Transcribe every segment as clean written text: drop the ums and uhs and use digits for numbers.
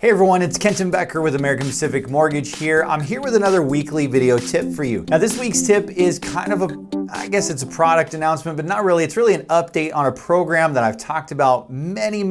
Hey everyone, it's Kenton Becker with American Pacific Mortgage here. I'm here with another weekly video tip for you. Now this week's tip is kind of I guess it's a product announcement, but not really. It's really an update on a program that I've talked about many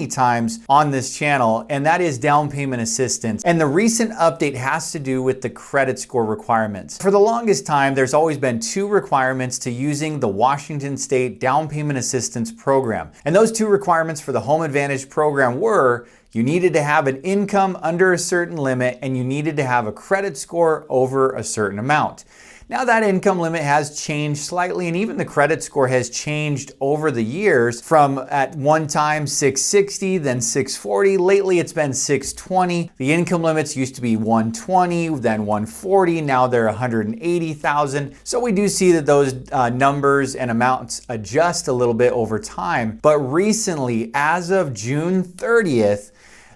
times on this channel, and that is down payment assistance. And the recent update has to do with the credit score requirements. For the longest time, there's always been two requirements to using the Washington State Down Payment Assistance Program. And those two requirements for the Home Advantage program were you needed to have an income under a certain limit and you needed to have a credit score over a certain amount. Now that income limit has changed slightly, and even the credit score has changed over the years from at one time 660, then 640. Lately it's been 620. The income limits used to be 120, then 140. Now they're 180,000. So we do see that those numbers and amounts adjust a little bit over time. But recently, as of June 30th,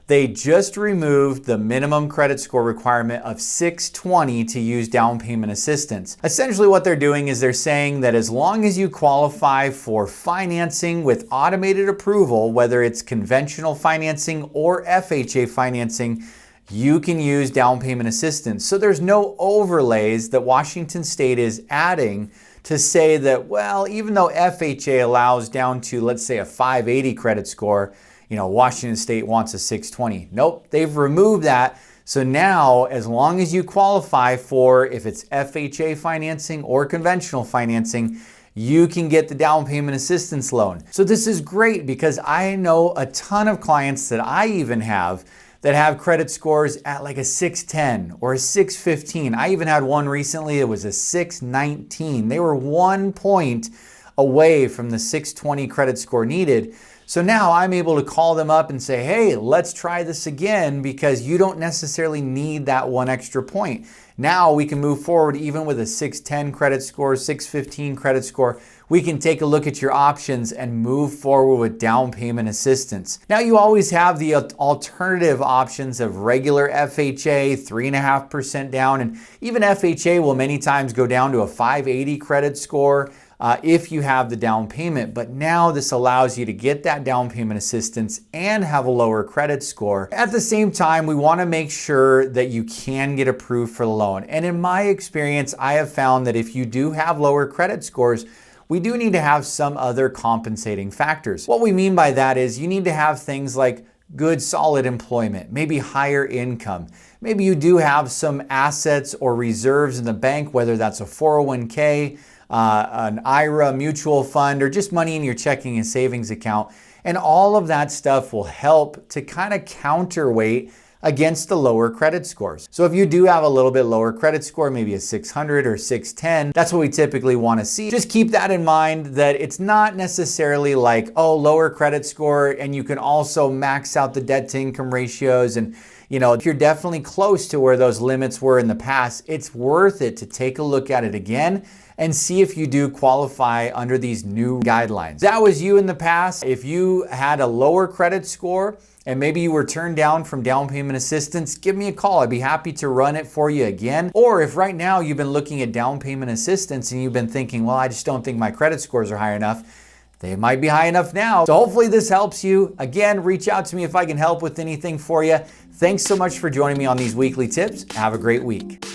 they just removed the minimum credit score requirement of 620 to use down payment assistance. Essentially what they're doing is they're saying that as long as you qualify for financing with automated approval, whether it's conventional financing or FHA financing, you can use down payment assistance. So there's no overlays that Washington State is adding to say that, well, even though FHA allows down to, let's say, a 580 credit score, Washington State wants a 620. Nope, they've removed that. So now, as long as you qualify for, if it's FHA financing or conventional financing, you can get the down payment assistance loan. So this is great because I know a ton of clients that I even have that have credit scores at like a 610 or a 615. I even had one recently, it was a 619. They were 1 point away from the 620 credit score needed. So now I'm able to call them up and say, hey, let's try this again, because you don't necessarily need that one extra point. Now we can move forward even with a 610 credit score, 615 credit score. We can take a look at your options and move forward with down payment assistance. Now you always have the alternative options of regular FHA, 3.5% down, and even FHA will many times go down to a 580 credit score. If you have the down payment. But now this allows you to get that down payment assistance and have a lower credit score. At the same time, we want to make sure that you can get approved for the loan. And in my experience, I have found that if you do have lower credit scores, we do need to have some other compensating factors. What we mean by that is you need to have things like good solid employment, maybe higher income. Maybe you do have some assets or reserves in the bank, whether that's a 401k, an IRA, mutual fund, or just money in your checking and savings account. And all of that stuff will help to kind of counterweight against the lower credit scores. So if you do have a little bit lower credit score, maybe a 600 or 610, that's what we typically want to see. Just keep that in mind, that it's not necessarily like, oh, lower credit score and you can also max out the debt to income ratios. And if you're definitely close to where those limits were in the past, it's worth it to take a look at it again and see if you do qualify under these new guidelines. That was you in the past. If you had a lower credit score and maybe you were turned down from down payment assistance, give me a call. I'd be happy to run it for you again. Or if right now you've been looking at down payment assistance and you've been thinking, well, I just don't think my credit scores are high enough, they might be high enough now. So hopefully this helps you. Again, reach out to me if I can help with anything for you. Thanks so much for joining me on these weekly tips. Have a great week.